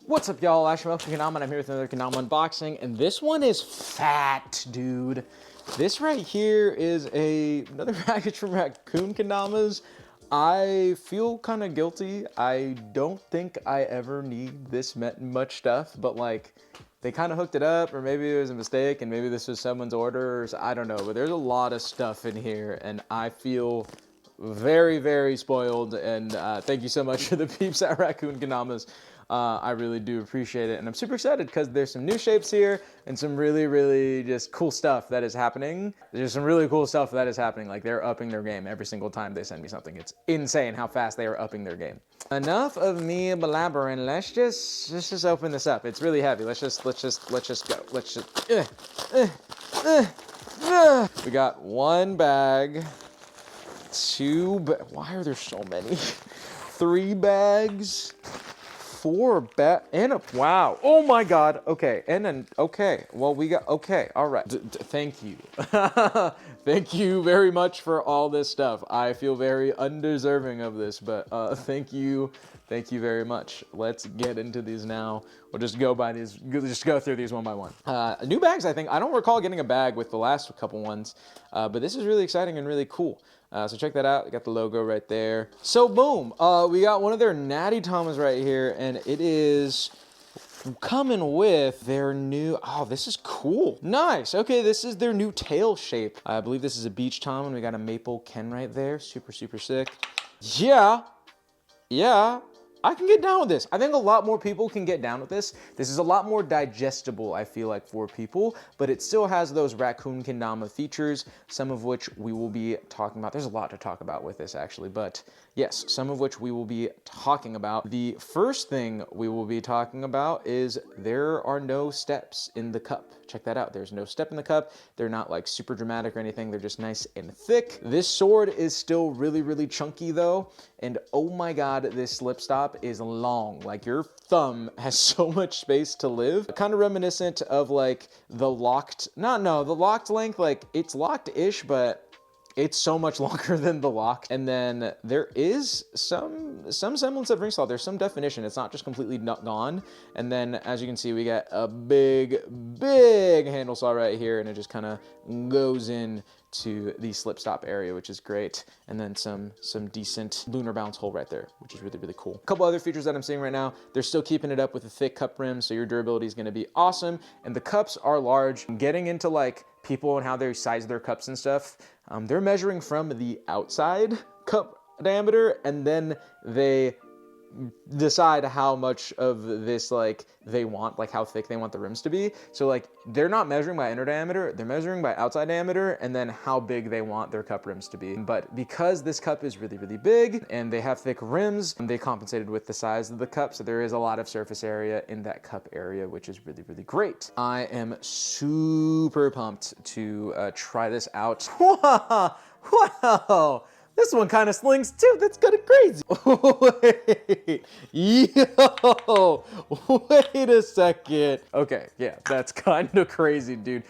What's up, y'all? Okendamas, and I'm here with another Kendama unboxing, and this one is fat, dude. This right here is another package from Raccoon Kendamas. I feel kind of guilty. I don't think I ever need this much stuff, but like, they kind of hooked it up, or maybe it was a mistake, and maybe this was someone's orders. I don't know, but there's a lot of stuff in here, and I feel very, very spoiled, and thank you so much for the peeps at Raccoon Kendamas. I really do appreciate it, and I'm super excited because there's some new shapes here and some really, really just cool stuff that is happening. There's some really cool stuff that is happening. Like, they're upping their game every single time they send me something. It's insane how fast they are upping their game. Enough of me blabbering. Let's just open this up. It's really heavy. Let's just go. Let's just. We got one bag. Why are there so many? 3 bags. 4 and a, wow, oh my God, okay, and then, okay, well, we got, okay, all right, thank you. Thank you very much for all this stuff. I feel very undeserving of this, but thank you very much. Let's get into these now. We'll just go through these one by one. New bags, I think. I don't recall getting a bag with the last couple ones, but this is really exciting and really cool. So check that out. We got the logo right there. So boom, we got one of their natty tamas right here, and it is coming with their new, oh, this is cool. Nice. Okay, this is their new tail shape. I believe this is a beach tom, and we got a maple Ken right there. Super, super sick. Yeah. I can get down with this. I think a lot more people can get down with this. This is a lot more digestible, I feel like, for people, but it still has those Raccoon Kendama features, some of which we will be talking about. There's a lot to talk about with this, actually, but yes, some of which we will be talking about. The first thing we will be talking about is there are no steps in the cup. Check that out. There's no step in the cup. They're not like super dramatic or anything. They're just nice and thick. This sword is still really, really chunky though. And oh my God, this slip stop is long. Like, your thumb has so much space to live. Kind of reminiscent of like the locked, the locked length, like it's locked-ish, but it's so much longer than the lock. And then there is some semblance of ring saw. There's some definition. It's not just completely not gone. And then, as you can see, we got a big handle saw right here, and it just kind of goes in to the slip stop area, which is great. And then some decent lunar bounce hole right there, which is really, really cool. A couple other features that I'm seeing right now, they're still keeping it up with a thick cup rim, so your durability is gonna be awesome. And the cups are large. Getting into like people and how they size their cups and stuff, they're measuring from the outside cup diameter, and then they decide how much of this like they want, like how thick they want the rims to be. So like, they're not measuring by inner diameter, they're measuring by outside diameter, and then how big they want their cup rims to be. But because this cup is really, really big and they have thick rims, they compensated with the size of the cup, so there is a lot of surface area in that cup area, which is really, really great. I am super pumped to try this out. Wow. This one kind of slings too. That's kind of crazy. Wait, yo, wait a second. Okay, yeah, that's kind of crazy, dude.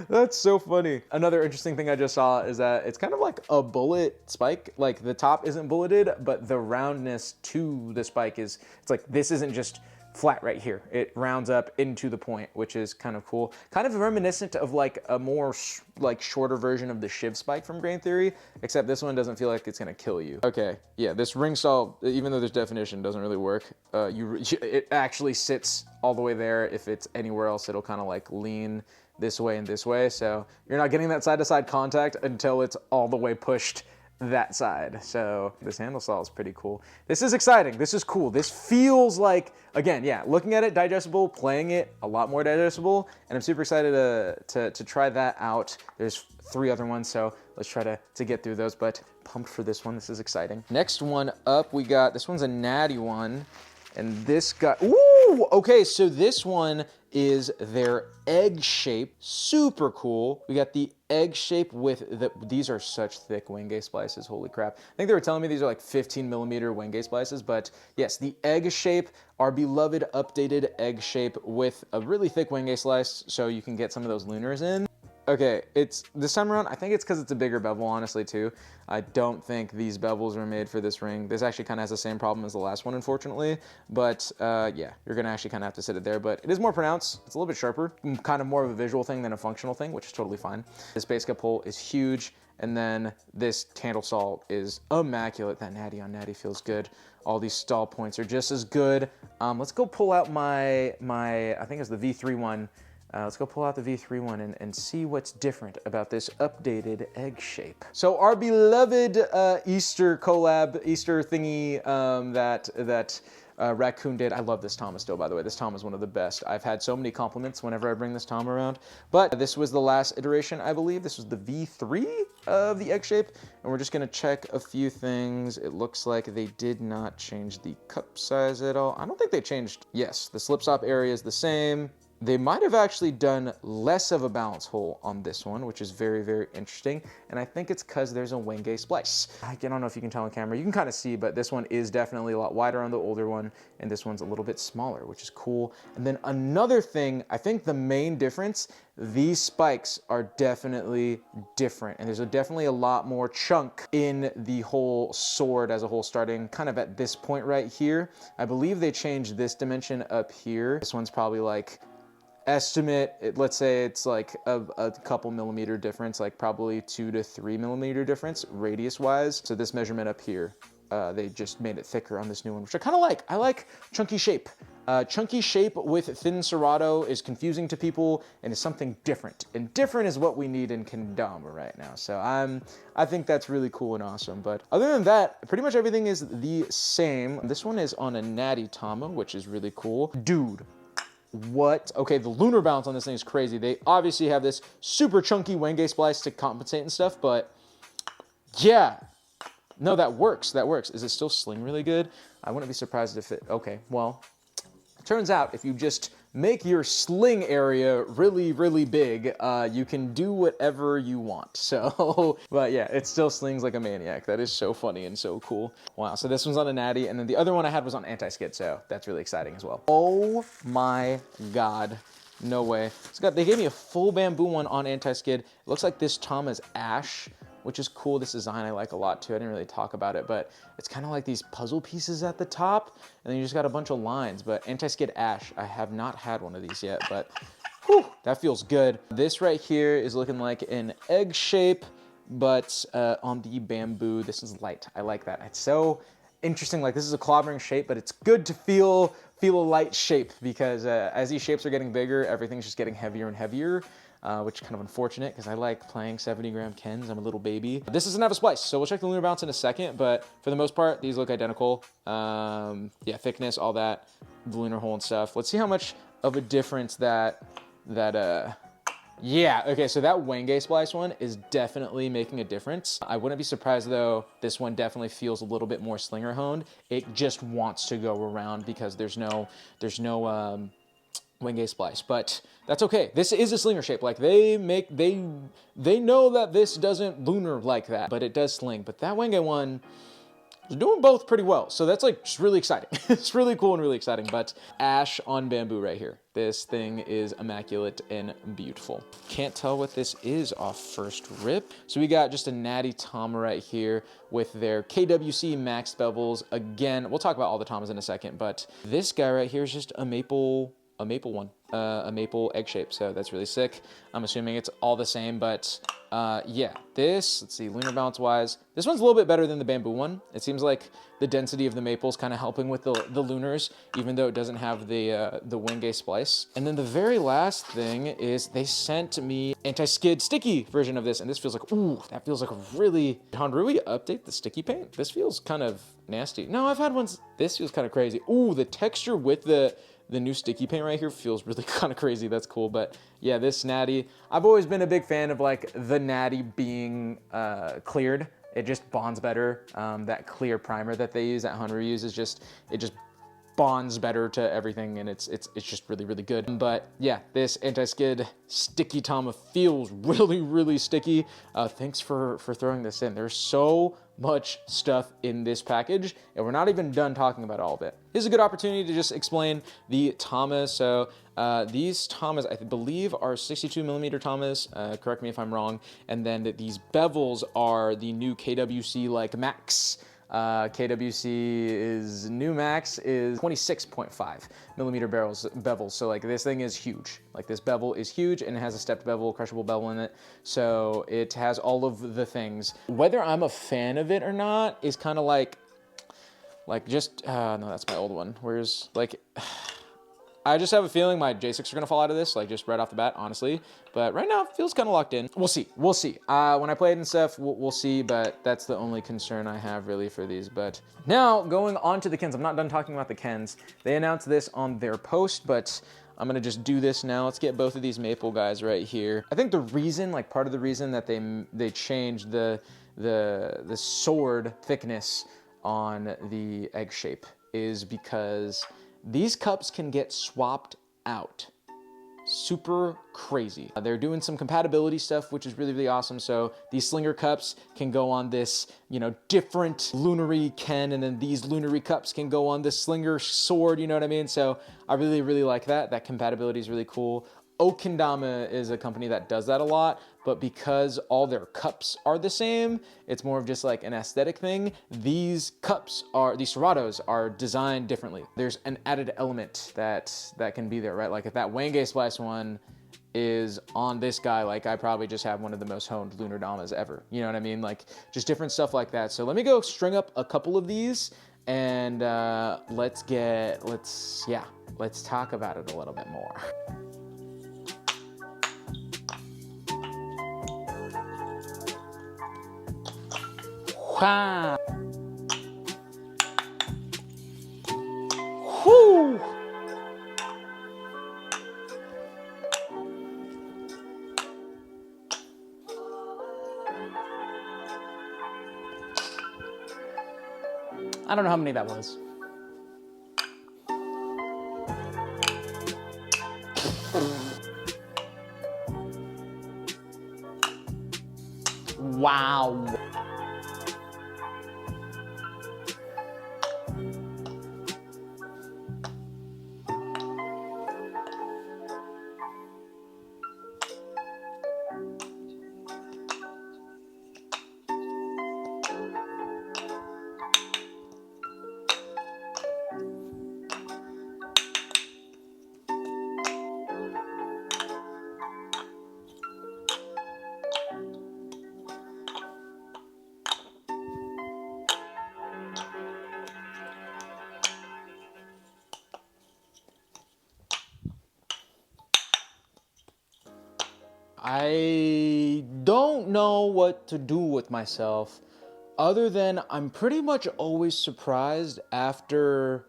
That's so funny. Another interesting thing I just saw is that it's kind of like a bullet spike. Like, the top isn't bulleted, but the roundness to the spike is, it's like, this isn't just flat right here. It rounds up into the point, which is kind of cool. Kind of reminiscent of like a more like shorter version of the Shiv spike from Grain Theory, except this one doesn't feel like it's gonna kill you. Okay, yeah, this ring saw, even though there's definition, doesn't really work. It actually sits all the way there. If it's anywhere else, it'll kind of like lean this way and this way. So you're not getting that side-to-side contact until it's all the way pushed that side. So this handle saw is pretty cool. This is exciting. This is cool. This feels like, again, yeah, looking at it, digestible, playing it, a lot more digestible, and I'm super excited to try that out. There's 3 other ones, so let's try to get through those, but pumped for this one. This is exciting. Next one up, we got, this one's a natty one, and this got, ooh, okay, so this one is their egg shape. Super cool. We got the egg shape with these are such thick Wenge splices, holy crap. I think they were telling me these are like 15mm Wenge splices, but yes, the egg shape, our beloved updated egg shape with a really thick Wenge slice, so you can get some of those lunars in. Okay, it's this time around, I think it's because it's a bigger bevel, honestly, too. I don't think these bevels were made for this ring. This actually kind of has the same problem as the last one, unfortunately. But yeah, you're gonna actually kind of have to sit it there. But it is more pronounced. It's a little bit sharper, kind of more of a visual thing than a functional thing, which is totally fine. This base cup hole is huge. And then this handle saw is immaculate. That natty on natty feels good. All these stall points are just as good. Let's go pull out my I think it's the V3 one. Let's go pull out the V3 one and see what's different about this updated egg shape. So our beloved Easter collab, Easter thingy that Raccoon did. I love this Tama still, by the way. This Tama is one of the best. I've had so many compliments whenever I bring this Tama around. But this was the last iteration, I believe. This was the V3 of the egg shape. And we're just gonna check a few things. It looks like they did not change the cup size at all. I don't think they changed. Yes, the slip stop area is the same. They might have actually done less of a balance hole on this one, which is very, very interesting. And I think it's because there's a Wenge splice. I don't know if you can tell on camera. You can kind of see, but this one is definitely a lot wider on the older one, and this one's a little bit smaller, which is cool. And then another thing, I think the main difference, these spikes are definitely different. And there's definitely a lot more chunk in the whole sword as a whole, starting kind of at this point right here. I believe they changed this dimension up here. This one's probably like, estimate, let's say it's like a couple millimeter difference, like probably 2 to 3 millimeter difference radius wise. So this measurement up here, they just made it thicker on this new one, which I kind of like. I like chunky shape. Chunky shape with thin serrato is confusing to people and is something different. And different is what we need in Kendama right now. So I think that's really cool and awesome. But other than that, pretty much everything is the same. This one is on a natty Tama, which is really cool. Dude. What? Okay, the lunar bounce on this thing is crazy. They obviously have this super chunky Wenge splice to compensate and stuff, but yeah. No, that works. That works. Is it still sling really good? I wouldn't be surprised if it... Okay, well, it turns out if you just make your sling area really, really big, you can do whatever you want. So, but yeah, it still slings like a maniac. That is so funny and so cool. Wow, so this one's on a natty, and then the other one I had was on anti-skid, so that's really exciting as well. Oh my God. No way. They gave me a full bamboo one on anti-skid. It looks like this Tama's ash, which is cool. This design I like a lot too. I didn't really talk about it, but it's kind of like these puzzle pieces at the top, and then you just got a bunch of lines. But anti-skid ash, I have not had one of these yet, but whew, that feels good. This right here is looking like an egg shape, but on the bamboo, this is light. I like that. It's so interesting. Like, this is a clobbering shape, but it's good to feel a light shape, because as these shapes are getting bigger, everything's just getting heavier and heavier. Which is kind of unfortunate because I like playing 70-gram Kens. I'm a little baby. This doesn't have a splice, so we'll check the lunar bounce in a second, but for the most part, these look identical. Yeah, thickness, all that, the lunar hole and stuff. Let's see how much of a difference yeah, okay, so that Wenge splice one is definitely making a difference. I wouldn't be surprised though, this one definitely feels a little bit more slinger honed. It just wants to go around because there's no Wenge splice, but that's okay. This is a slinger shape. Like, they know that this doesn't lunar like that, but it does sling. But that Wenge one is doing both pretty well. So that's like just really exciting. It's really cool and really exciting. But ash on bamboo right here. This thing is immaculate and beautiful. Can't tell what this is off first rip. So we got just a natty Tama right here with their KWC max bevels. Again, we'll talk about all the Tamas in a second, but this guy right here is just a maple egg shape, so that's really sick. I'm assuming it's all the same, but yeah, let's see, lunar balance wise, this one's a little bit better than the bamboo one. It seems like the density of the maple is kind of helping with the lunars, even though it doesn't have the Wenge splice. And then the very last thing is they sent me anti-skid sticky version of this, and this feels like, ooh, that feels like a really, Hanrui update the sticky paint? This feels kind of nasty. No, I've had ones, this feels kind of crazy. Ooh, the texture with the new sticky paint right here feels really kind of crazy. That's cool. But yeah, this natty, I've always been a big fan of like the natty being cleared. It just bonds better. That clear primer that they use, that Hanru uses, it just bonds better to everything, and it's just really, really good. But yeah, this anti-skid sticky tama feels really, really sticky. Thanks for throwing this in. There's so much stuff in this package, and we're not even done talking about all of it. Here's a good opportunity to just explain the tamas. So these tamas, I believe, are 62 millimeter tamas. Correct me if I'm wrong. And then these bevels are the new KWC like max. KWC is new max is 26.5 millimeter bevels. So like this thing is huge. Like this bevel is huge, and it has a stepped bevel, crushable bevel in it. So it has all of the things. Whether I'm a fan of it or not is kind of like just, no, that's my old one. Where's like, I just have a feeling my J6 are gonna fall out of this, like just right off the bat, honestly. But right now, it feels kind of locked in. We'll see, we'll see. When I play it and stuff, we'll see, but that's the only concern I have really for these. But now, going on to the Kens. I'm not done talking about the Kens. They announced this on their post, but I'm gonna just do this now. Let's get both of these maple guys right here. I think the reason, like part of the reason that they changed the sword thickness on the egg shape is because these cups can get swapped out. Super crazy. They're doing some compatibility stuff, which is really, really awesome. So these slinger cups can go on this, you know, different lunary Ken, and then these lunary cups can go on this slinger sword, you know what I mean? So I really, really like that. That compatibility is really cool. Okendama is a company that does that a lot, but because all their cups are the same, it's more of just like an aesthetic thing. These cups these Seratos are designed differently. There's an added element that can be there, right? Like if that Wenge Splice one is on this guy, like I probably just have one of the most honed lunar damas ever. You know what I mean? Like just different stuff like that. So let me go string up a couple of these, and let's talk about it a little bit more. Wow. Whew. I don't know how many that was. Wow. I don't know what to do with myself other than I'm pretty much always surprised after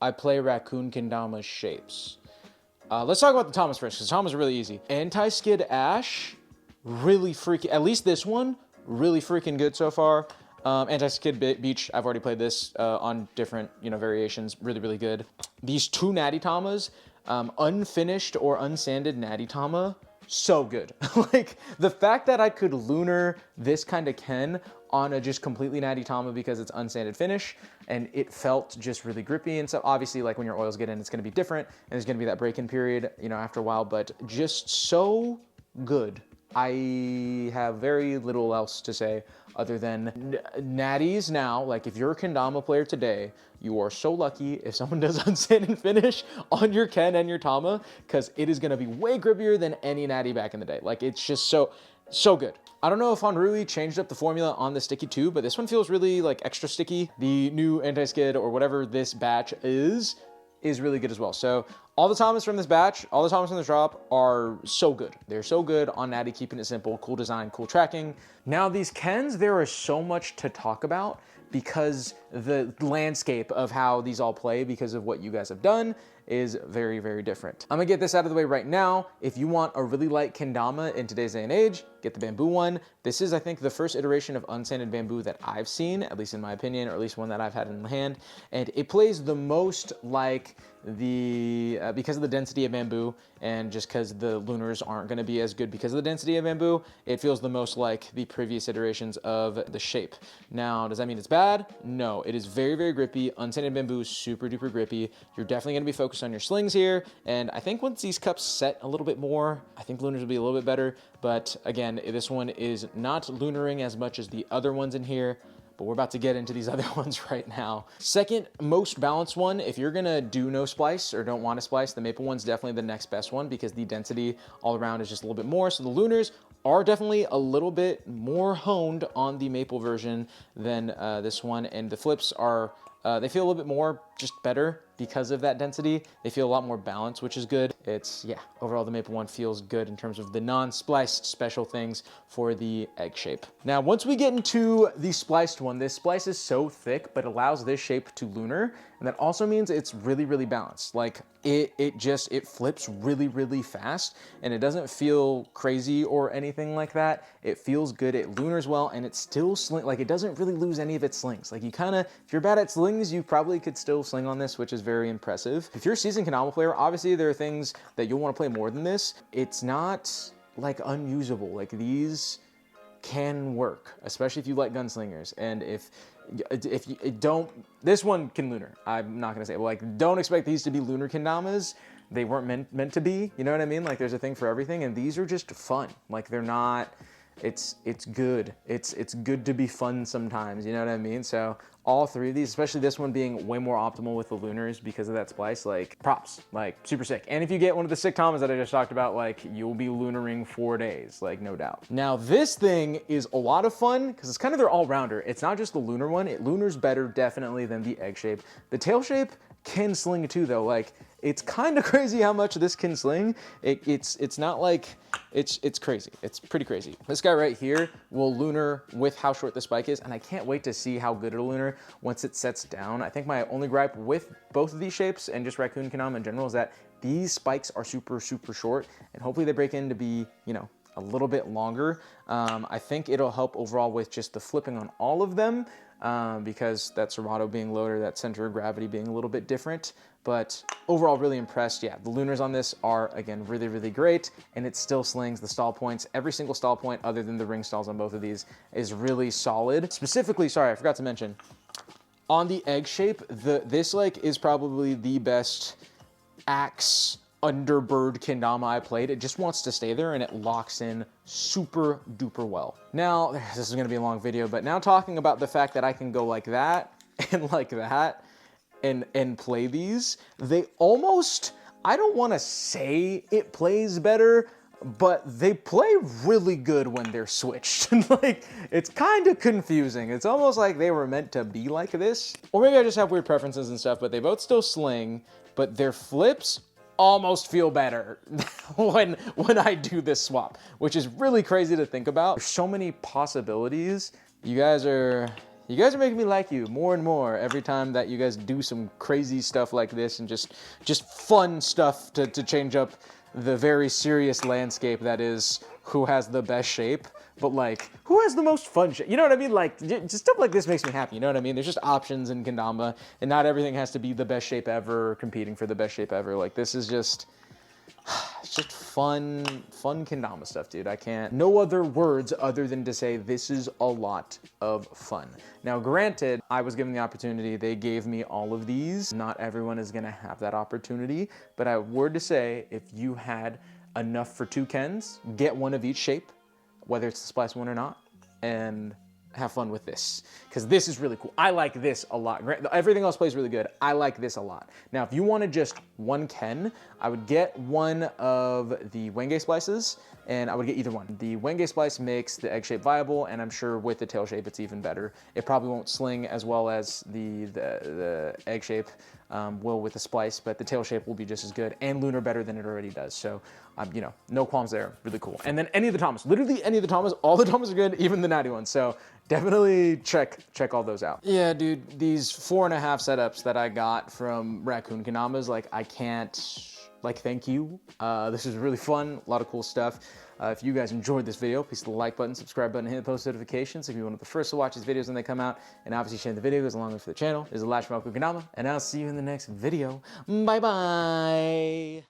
I play Raccoon Kendamas shapes. Let's talk about the Tamas first, because Tamas are really easy. Anti-skid Ash, really freaking, at least this one, really freaking good so far. Anti-skid Beach, I've already played this on different, variations, really, really good. These two Natty Tamas, unfinished or unsanded Natty Tama, so good. Like the fact that I could lunar this kind of Ken on a just completely natty Tama because it's unsanded finish, and it felt just really grippy and stuff. Obviously, like when your oils get in, it's gonna be different, and there's gonna be that break-in period, after a while, but just so good. I have very little else to say other than natties now. Like if you're a Kendama player today, you are so lucky if someone does unsanded finish on your Ken and your Tama, because it is gonna be way grippier than any natty back in the day. Like it's just so good. I don't know if Honrui changed up the formula on the sticky too, but this one feels really like extra sticky. The new anti-skid or whatever this batch is really good as well. So all the Tamas from this batch, all the Tamas from this drop are so good. They're so good on natty, keeping it simple, cool design, cool tracking. Now these Kens, there is so much to talk about because the landscape of how these all play because of what you guys have done is very, very different. I'm gonna get this out of the way right now. If you want a really light kendama in today's day and age, get the bamboo one. This is, I think, the first iteration of unsanded bamboo that I've seen, at least in my opinion, or at least one that I've had in hand. And it plays the most like because of the density of bamboo, and just because the lunars aren't gonna be as good because of the density of bamboo, it feels the most like the previous iterations of the shape. Now, does that mean it's bad? No, it is very, very grippy. Unsanded bamboo is super duper grippy. You're definitely gonna be focused on your slings here. And I think once these cups set a little bit more, I think lunars will be a little bit better. But again, this one is not lunaring as much as the other ones in here, but we're about to get into these other ones right now. Second most balanced one, if you're gonna do no splice or don't want to splice, the maple one's definitely the next best one because the density all around is just a little bit more. So the lunars are definitely a little bit more honed on the maple version than this one, and the flips are, they feel a little bit more just better because of that density. They feel a lot more balanced, which is good. It's, yeah, overall the maple one feels good in terms of the non-spliced special things for the egg shape. Now, once we get into the spliced one, this splice is so thick, but allows this shape to lunar. And that also means it's really, really balanced. Like it flips really, really fast, and it doesn't feel crazy or anything like that. It feels good, it lunars well, and it still like it doesn't really lose any of its slings. Like you kinda, if you're bad at slings, you probably could still sling on this, which is very impressive. If you're a seasoned kendama player, obviously there are things that you'll want to play more than this. It's not like unusable. Like these can work, especially if you like gunslingers. And if you don't, this one can lunar. I'm not gonna say, like, don't expect these to be lunar kendamas. They weren't meant to be, you know what I mean? Like there's a thing for everything, and these are just fun. Like they're not, it's good. It's good to be fun sometimes, you know what I mean? So all three of these, especially this one being way more optimal with the lunars because of that splice, like props, like super sick. And if you get one of the sick tamas that I just talked about, like you'll be lunaring 4 days, like no doubt. Now this thing is a lot of fun because it's kind of their all-rounder. It's not just the lunar one, it lunars better definitely than the egg shape. The tail shape can sling too though, like it's kind of crazy how much this can sling. It's not like, it's crazy. It's pretty crazy. This guy right here will lunar with how short the spike is, and I can't wait to see how good it'll lunar once it sets down. I think my only gripe with both of these shapes and just Raccoon Kendama in general is that these spikes are super, super short, and hopefully they break in to be, you know, a little bit longer. I think it'll help overall with just the flipping on all of them, because that serrato being lower, that center of gravity being a little bit different. But overall, really impressed. Yeah, the lunars on this are, again, really, really great, and it still slings the stall points. Every single stall point, other than the ring stalls on both of these, is really solid. Specifically, sorry, I forgot to mention, on the egg shape, this like is probably the best axe underbird kendama I played. It just wants to stay there, and it locks in super duper well. Now, this is gonna be a long video, but now talking about the fact that I can go like that and like that, and play these, they almost, I don't want to say it plays better, but they play really good when they're switched. Like, it's kind of confusing. It's almost like they were meant to be like this. Or maybe I just have weird preferences and stuff, but they both still sling, but their flips almost feel better when I do this swap, which is really crazy to think about. There's so many possibilities. You guys are making me like you more and more every time that you guys do some crazy stuff like this, and just fun stuff to change up the very serious landscape that is who has the best shape, but like who has the most fun shape? You know what I mean? Like just stuff like this makes me happy. You know what I mean? There's just options in kendama, and not everything has to be the best shape ever or competing for the best shape ever. Like this is just, it's just fun kendama stuff, dude. I can't, no other words other than to say this is a lot of fun. Now, granted, I was given the opportunity, they gave me all of these. Not everyone is gonna have that opportunity, but I would to say, if you had enough for 2 Kens, get one of each shape, whether it's the splice one or not, and have fun with this, because this is really cool. I like this a lot. Everything else plays really good. I like this a lot. Now, if you wanted just 1 Ken, I would get one of the Wenge splices, and I would get either one. The Wenge splice makes the egg shape viable, and I'm sure with the tail shape, it's even better. It probably won't sling as well as the egg shape, will with the splice, but the tail shape will be just as good and lunar better than it already does. So, you know, no qualms there, really cool. And then any of the Tamas, literally any of the Tamas, all the Tamas are good, even the natty ones. So definitely check all those out. Yeah, dude, these 4.5 setups that I got from Raccoon Kendamas, like I can't, like, thank you. This was really fun, a lot of cool stuff. If you guys enjoyed this video, please hit the like button, subscribe button, hit the post notifications if you're one of the first to watch these videos when they come out, and obviously share the video goes along with the channel. This is Raccoon Kendama, and I'll see you in the next video. Bye bye.